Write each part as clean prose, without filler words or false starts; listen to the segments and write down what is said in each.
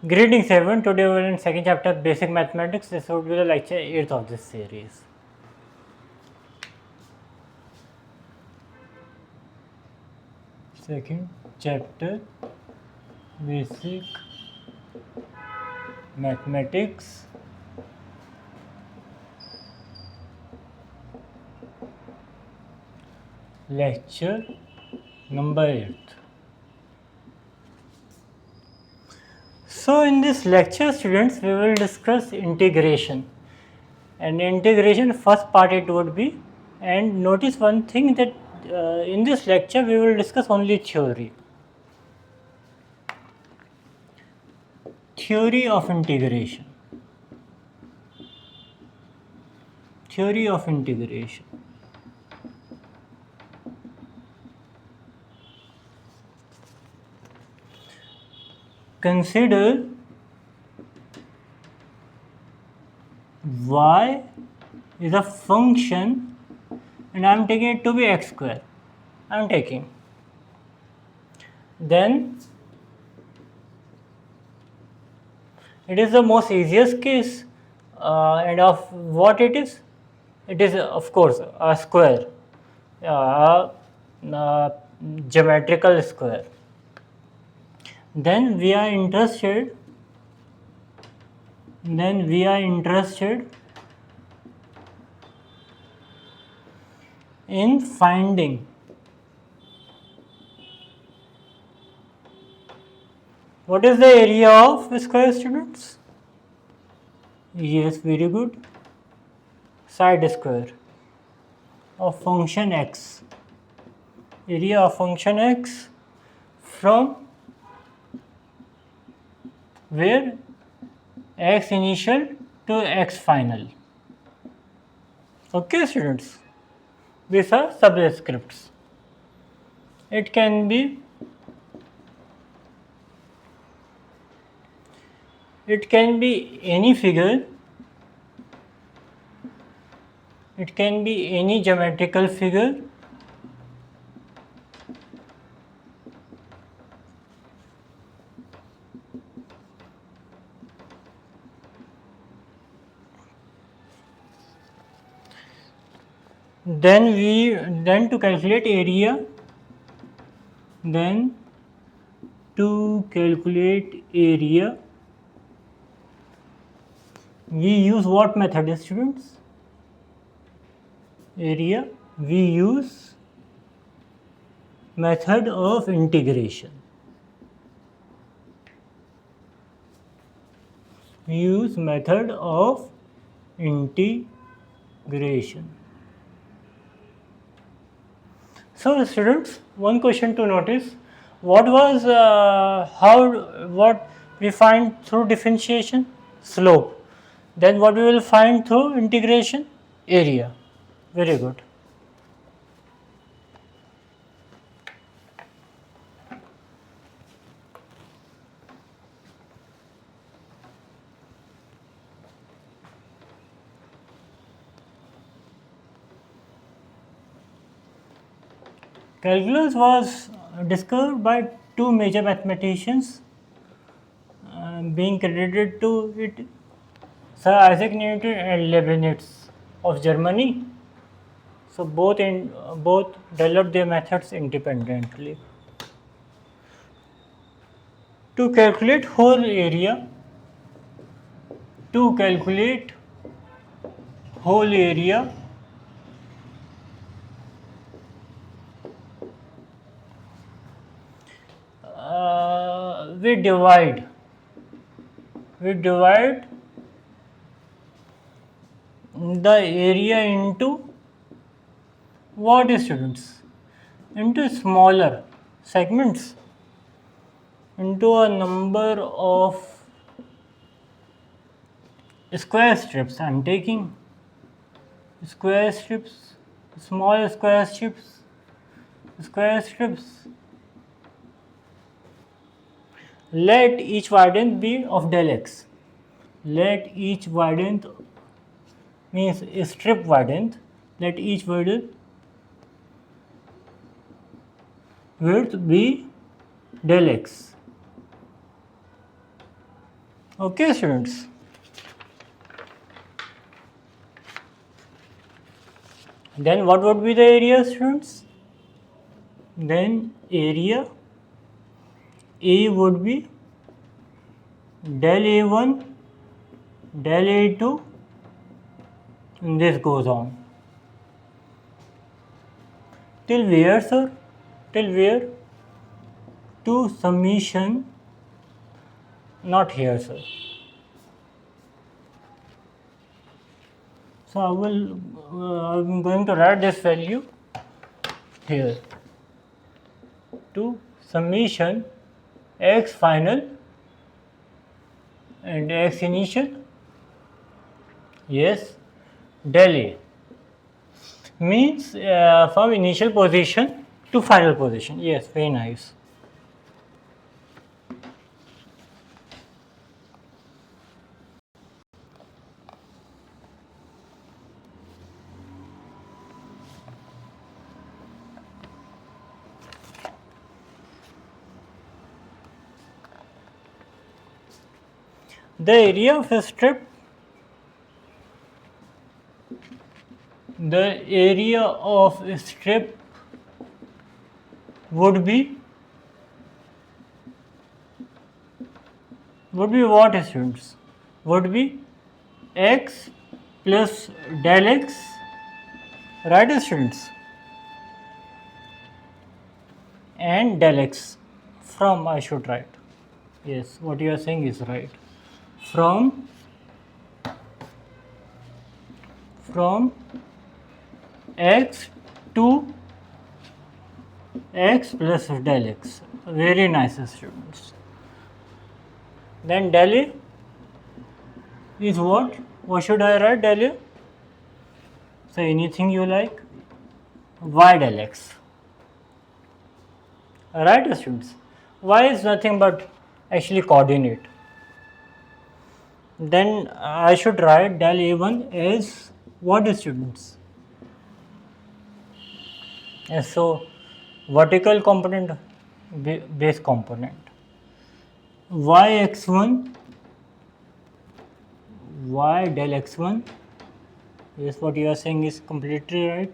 Greetings everyone, today we are in second chapter basic mathematics. This would be the lecture 8th of this series. Second chapter basic mathematics, lecture number 8. So in this lecture, students, we will discuss integration. And integration, first part it would be, and notice one thing that in this lecture we will discuss only theory of integration. Theory of integration. Consider y is a function and I am taking it to be x square. I am taking. Then it is the most easiest case, and of what it is? It is of course a square, geometrical square. Then we are interested in finding what is the area of square, students? Yes, very good. Side square of function x. Area of function x from where x initial to x final. Okay, students, these are subscripts. It can be any figure, it can be any geometrical figure, then to calculate area, we use what method, students? Area, we use method of integration. We use method of integration. So students, one question to notice, what we find through differentiation? Slope. Then what we will find through integration? Area. Very good. Calculus was discovered by two major mathematicians, being credited to it Sir Isaac Newton and Leibniz of Germany. So both developed their methods independently. To calculate whole area, we divide the area into what, students? Into smaller segments, into a number of square strips. I am taking square strips, small square strips. Let each wavelength be of del x. Let each wavelength means a strip wavelength. Let each width be del x. Okay, students. Then what would be the area, students? Then area A would be del A1, del A2, and this goes on. Till where, sir? Till where? To summation, not here, sir. So I'm going to write this value here. To summation x final and x initial, yes, del A means from initial position to final position. Yes, very nice. The area of a strip, would be what, students? Would be x plus del x, right, students? And del x from, I should write. Yes, what you are saying is right. From x to x plus del x. Very nice, students. Then del A is what? What should I write del A? So anything you like. Y del x. Right, students? Y is nothing but actually coordinate. Then I should write del A1 as what, students? Yes, so vertical component, base component. Yx1, y del x1. Yes, what you are saying is completely right.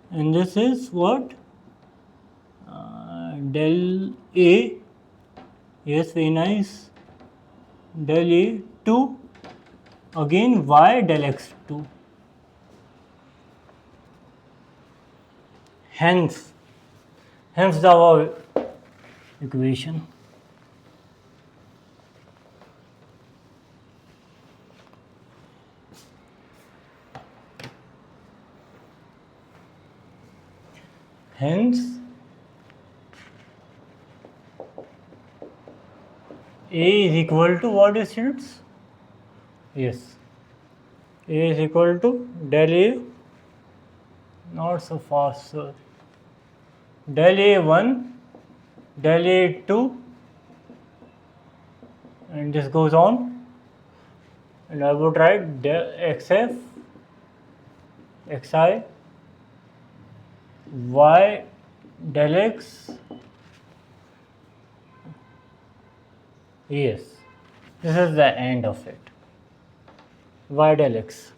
And this is what? Del A. Yes, very nice. Del A2. Again y del x2. Hence the equation. Hence A is equal to what, students? Yes, A is equal to del A, not so fast, sir. Del A1, del A2, and this goes on. And I would write del xf, xi, y del x. Yes, this is the end of it. Y del x.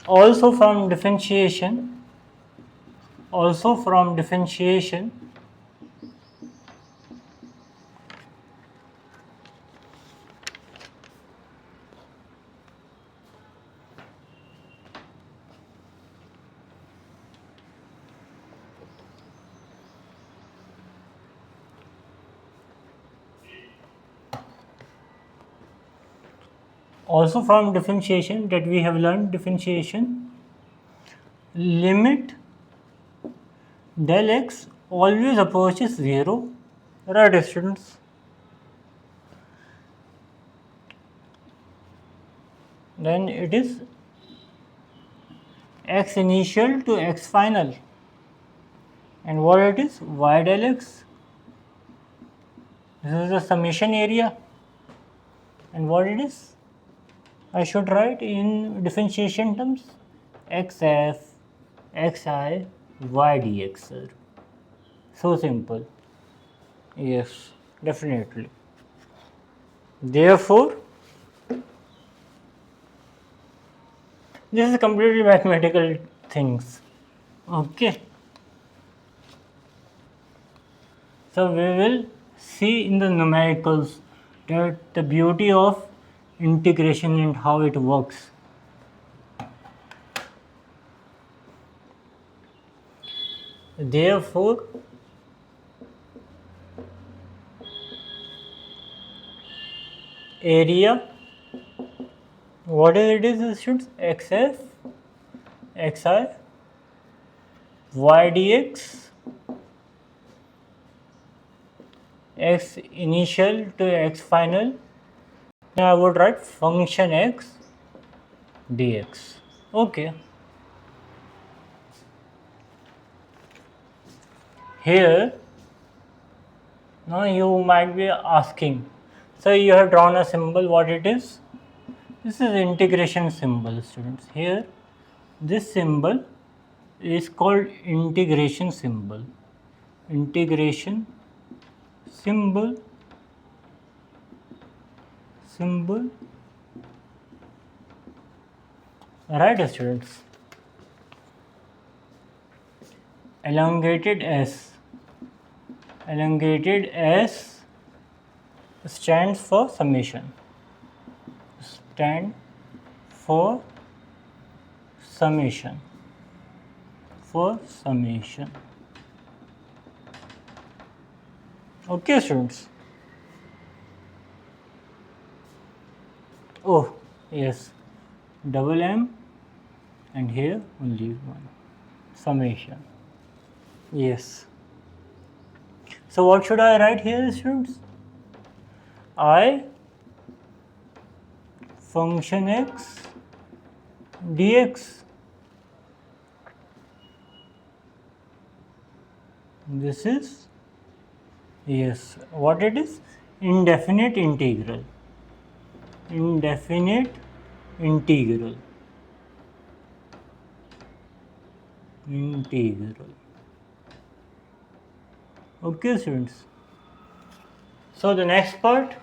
Also from differentiation, that we have learned differentiation, limit del x always approaches 0, right, students? Then it is x initial to x final, and what it is? Y del x. This is the summation area, and what it is? I should write in differentiation terms xf, xi, y dx, sir. So simple. Yes, definitely. Therefore, this is completely mathematical things. Okay. So we will see in the numericals that the beauty of integration and how it works. Therefore, area, whatever it is students, xf, xi, y dx, x initial to x final. Now I would write function x dx. Okay. Here, now you might be asking, so you have drawn a symbol, what it is? This is integration symbol, students. Here, this symbol is called integration symbol. Integration symbol, right, students? Elongated S. Elongated S stands for summation. Stand for summation. Okay, students. Oh, yes. Double M and here only one. Summation. Yes. So what should I write here, students? I function x dx. This is, yes, what it is? Indefinite integral. Indefinite integral. Okay, students. So the next part,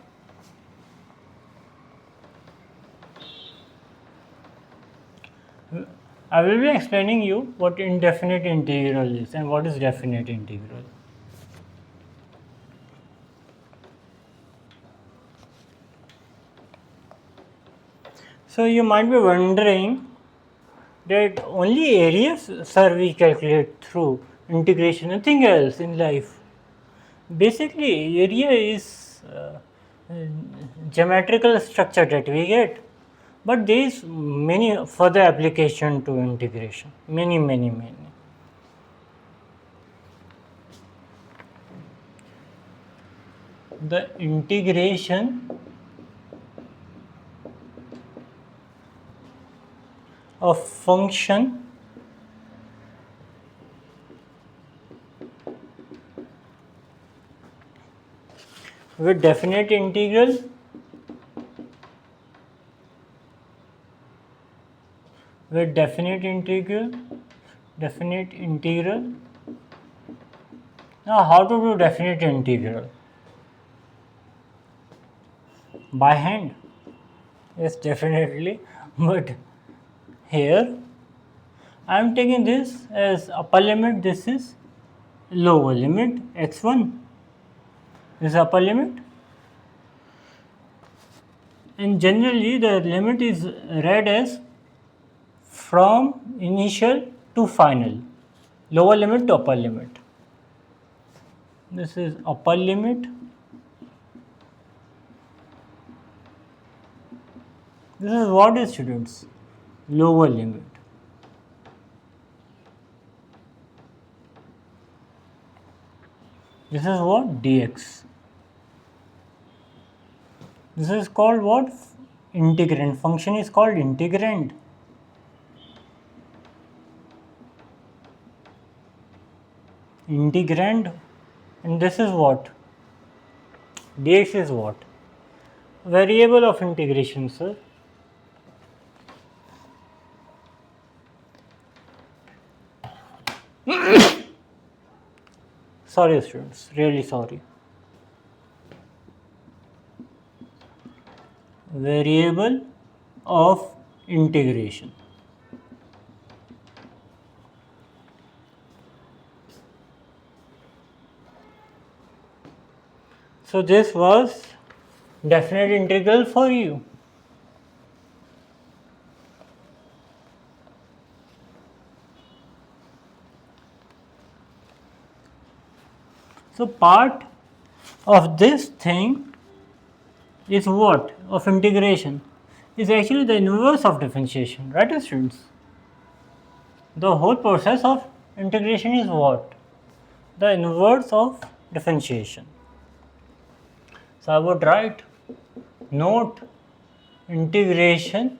I will be explaining you what indefinite integral is and what is definite integral. So you might be wondering that only areas, sir, we calculate through integration, nothing else in life. Basically, area is geometrical structure that we get, but there is many further application to integration, many. The integration of function with definite integral definite integral. Now how to do definite integral? By hand? Yes, definitely, but here I am taking this as upper limit, this is lower limit x1, this is upper limit, and generally the limit is read as from initial to final, lower limit to upper limit. This is upper limit, this is what is, students? Lower limit. This is what? Dx. This is called what? Integrand. Function is called integrand. Integrand. And this is what? Dx is what? Variable of integration, sir. Sorry, students. Really sorry. variable of integration. So this was definite integral for you. So part of this thing is what? Of integration is actually the inverse of differentiation, right students? The whole process of integration is what? The inverse of differentiation. So I would write note integration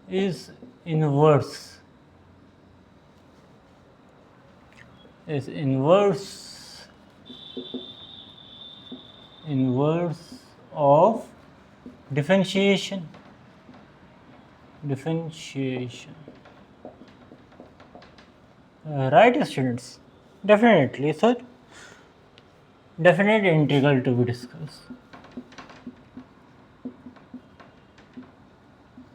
is inverse of differentiation. Right students? Definitely. So definite integral to be discussed.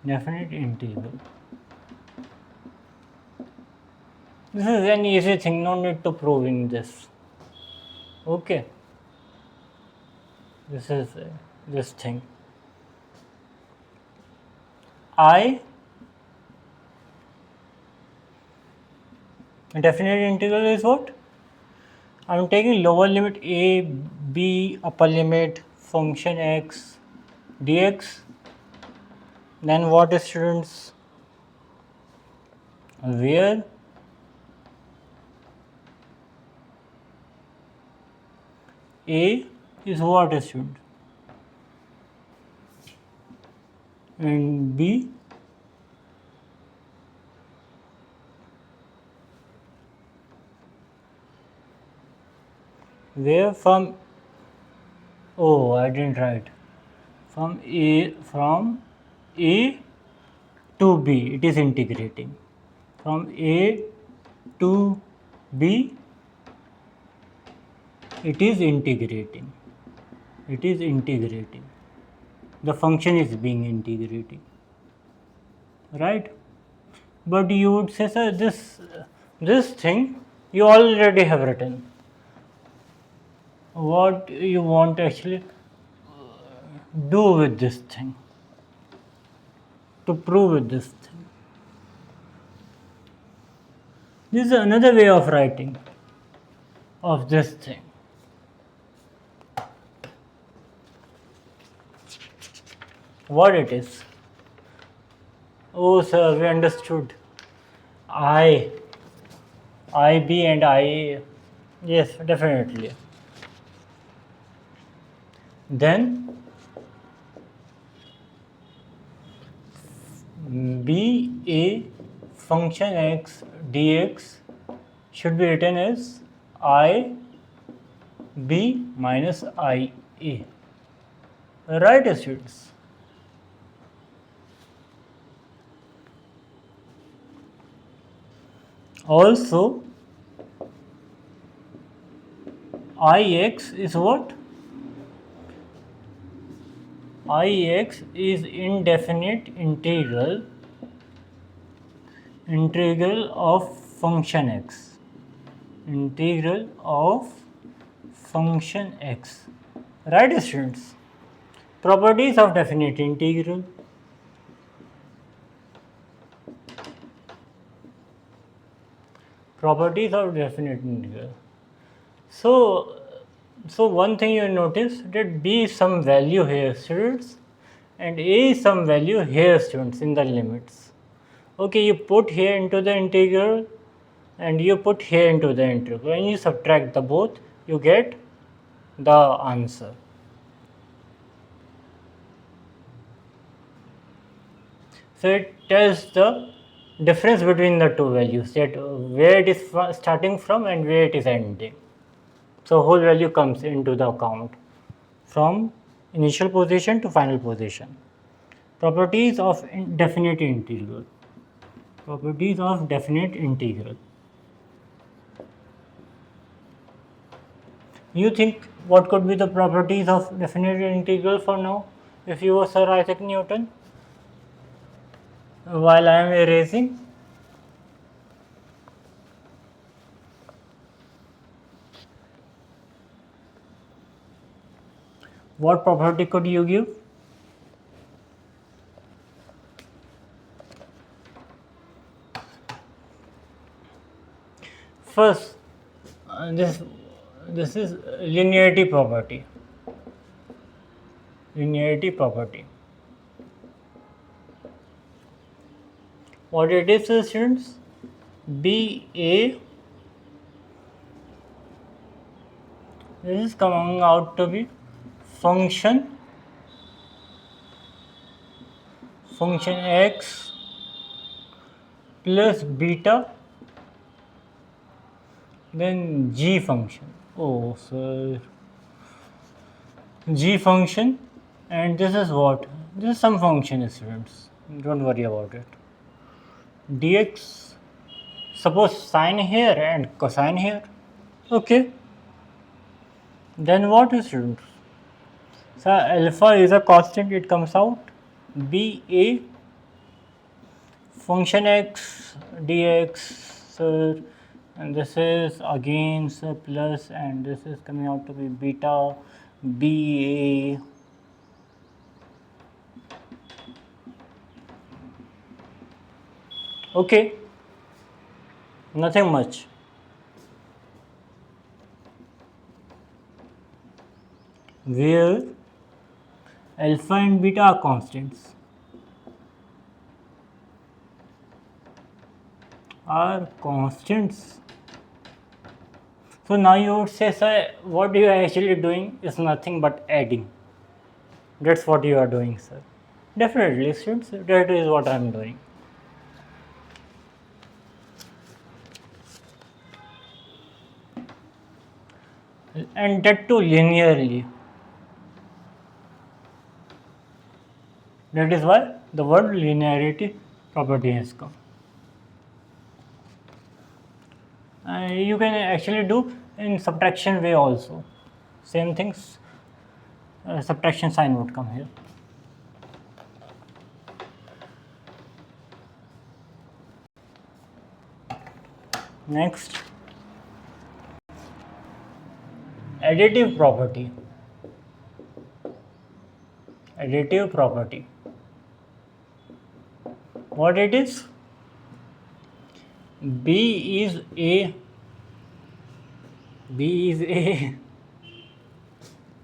Definite integral. This is an easy thing, no need to proving this. Okay. This is this thing. Definite integral is what? I am taking lower limit a, b, upper limit function x dx. Then what students? Where a is what student? And b where from, oh I didn't write, from a to b it is integrating, from a to b it is integrating, the function is being integrating, right? But you would say, sir, this thing you already have written. What you want to actually do with this thing, to prove with this thing? This is another way of writing of this thing. What it is? Oh sir, we understood. IB and IA. Yes, definitely. Then b a function x dx should be written as I b minus I a. Right students? Also Ix is what? Ix is indefinite integral of function x. Integral of function x. Right students? Properties of definite integral. Properties of definite integral. So one thing you notice that b is some value here students and a is some value here students in the limits. Okay, you put here into the integral and you put here into the integral. When you subtract the both, you get the answer. So it tells the difference between the two values, that where it is starting from and where it is ending. So whole value comes into the account from initial position to final position. Properties of definite integral. Properties of definite integral. You think what could be the properties of definite integral for now? if you were Sir Isaac Newton, while I am erasing. What property could you give? First, this is linearity property. Linearity property. What it is, students? BA. This is coming out to be function x plus beta, then g function. Oh, sir. G function, and this is what? This is some function, students. Don't worry about it. Dx, suppose sine here and cosine here. Okay. Then what, students? So alpha is a constant, it comes out. BA function x dx, sir, and this is again plus, and this is coming out to be beta BA. Okay, nothing much. Where alpha and beta are constants. So now you would say, sir, what you are actually doing is nothing but adding. That's what you are doing, sir. Definitely, students, that is what I am doing. And that too linearly. That is why the word linearity property has come. You can actually do in subtraction way also. Same things, subtraction sign would come here. Next, additive property. Additive property. What it is? B is A.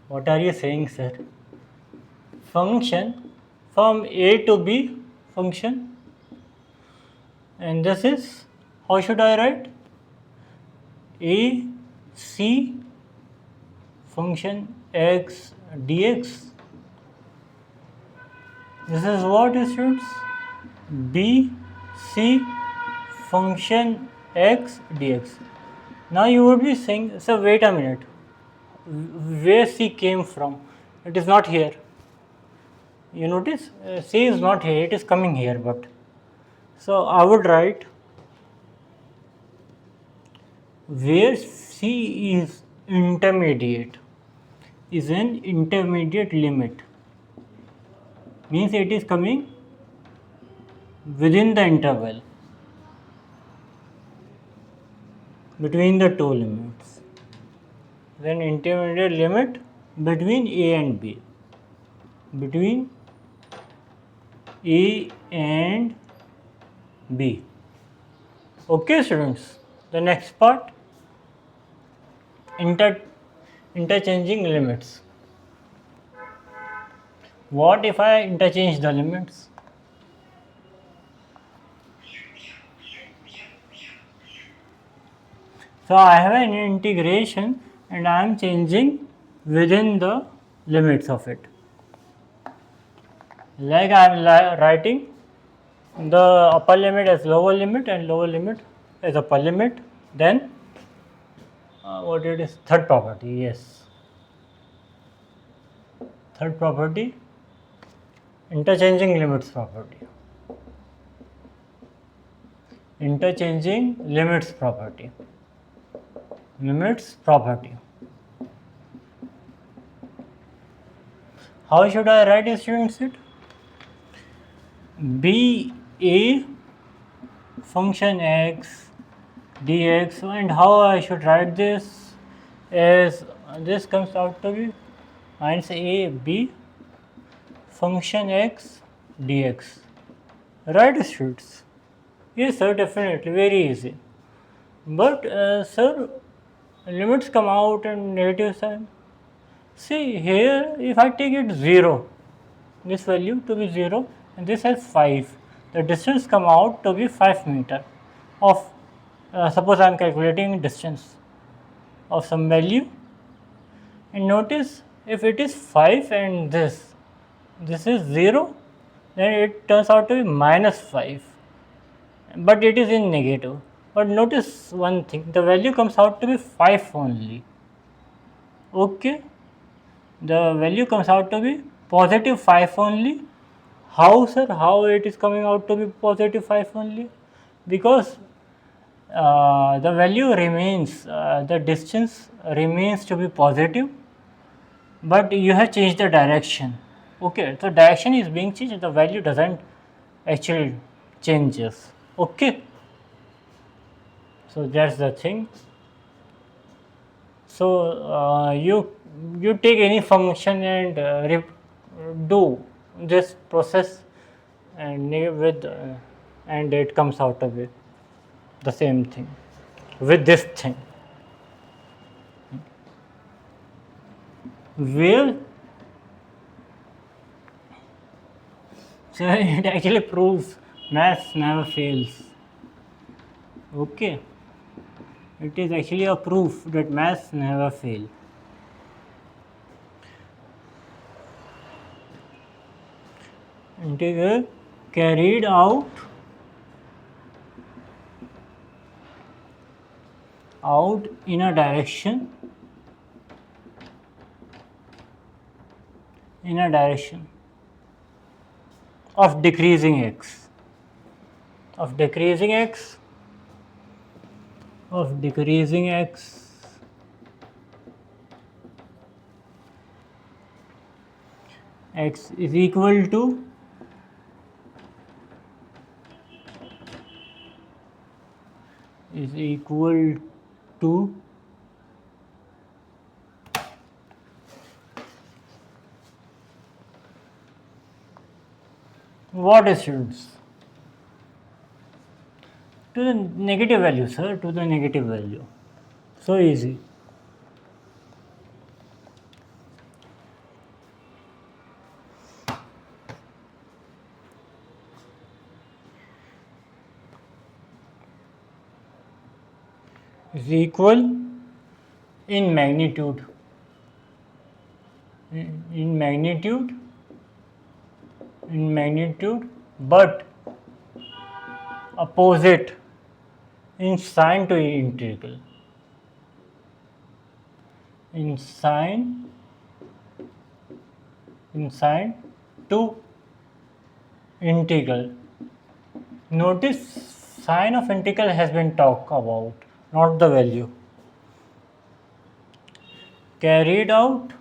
What are you saying, sir? Function from A to B function. And this is, how should I write? A C function x dx. This is what, students? B C function x dx. Now you would be saying, so wait a minute, where C came from? It is not here. You notice C is not here, it is coming here, but so I would write where C is intermediate, is an intermediate limit, means it is coming within the interval between the two limits. Then intermediate limit between A and B. Between A and B. Okay, students. The next part, interchanging limits. What if I interchange the limits? So I have an integration and I am changing within the limits of it. Like I am writing the upper limit as lower limit and lower limit as upper limit. Then what it is? Third property, yes. Third property, interchanging limits property. Interchanging limits property. Limits property. How should I write, students, it? B a function x dx, and how I should write this is this comes out to be minus a b function x dx. Right, students? Yes, sir, definitely, very easy. But sir, limits come out and negative sign. See here, if I take it 0, this value to be 0 and this has 5, the distance come out to be 5 meter of suppose I am calculating distance of some value, and notice if it is 5 and this is 0, then it turns out to be minus 5, but it is in negative. But notice one thing, the value comes out to be 5 only. Okay, the value comes out to be positive 5 only. How, sir? How it is coming out to be positive 5 only? Because the value remains, the distance remains to be positive, but you have changed the direction. Okay, so direction is being changed, the value doesn't actually changes. Okay, so that's the thing. So you take any function and do this process and with and it comes out of it the same thing with this thing, where so it actually proves maths never fails. Okay, it is actually a proof that maths never fail. Integral carried out in a direction of decreasing x x is equal to what, students? To the negative value, sir, to the negative value. So easy. Is equal in magnitude but opposite in sign to integral, in sign to integral. Notice sign of integral has been talked about, not the value. Carried out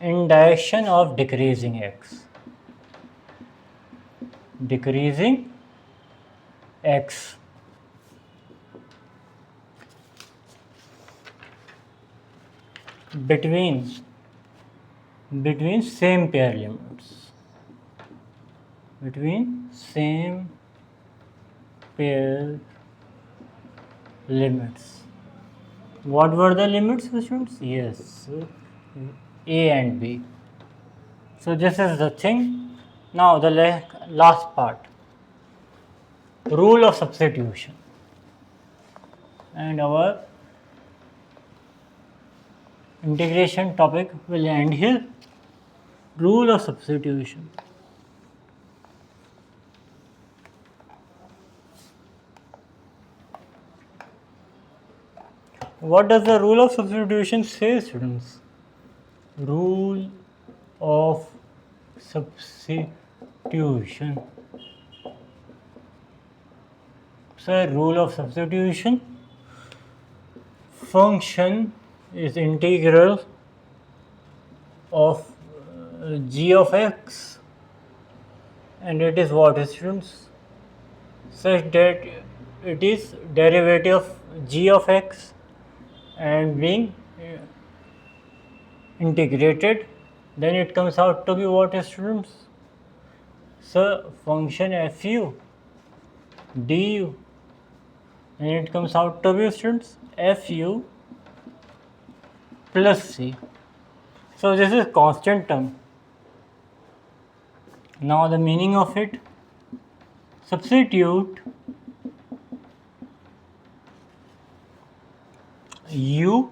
in direction of decreasing x. Between same pair limits. What were the limits, students? Yes, A and B. So this is the thing. Now the last part, rule of substitution, and our integration topic will end here. Rule of substitution. What does the rule of substitution say, students? Rule of substitution. So, rule of substitution. function is integral of g of x, and it is what, students? Such that it is derivative of g of x and being integrated, then it comes out to be what, students? So function fu du, and it comes out to be, students, fu plus c. So this is constant term. Now the meaning of it: substitute u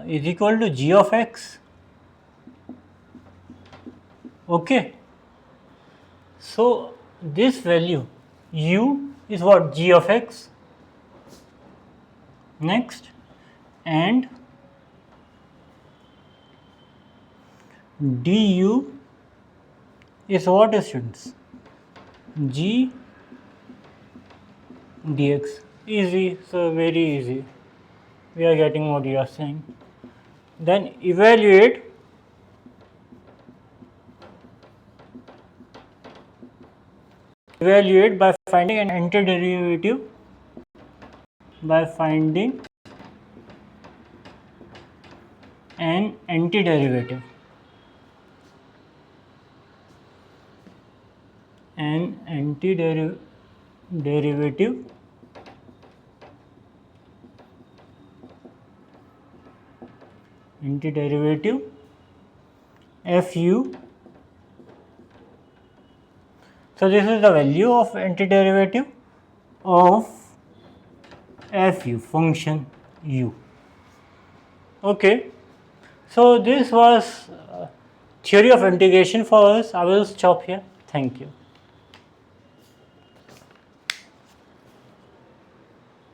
is equal to g of x. Okay, so this value u is what? G of x. Next, and du is what, students? G dx. Easy, so very easy. We are getting what you are saying. Then evaluate by finding an antiderivative, by finding an antiderivative, derivative fu. So this is the value of antiderivative of fu, function u. Okay, so this was theory of integration for us. I will stop here. Thank you.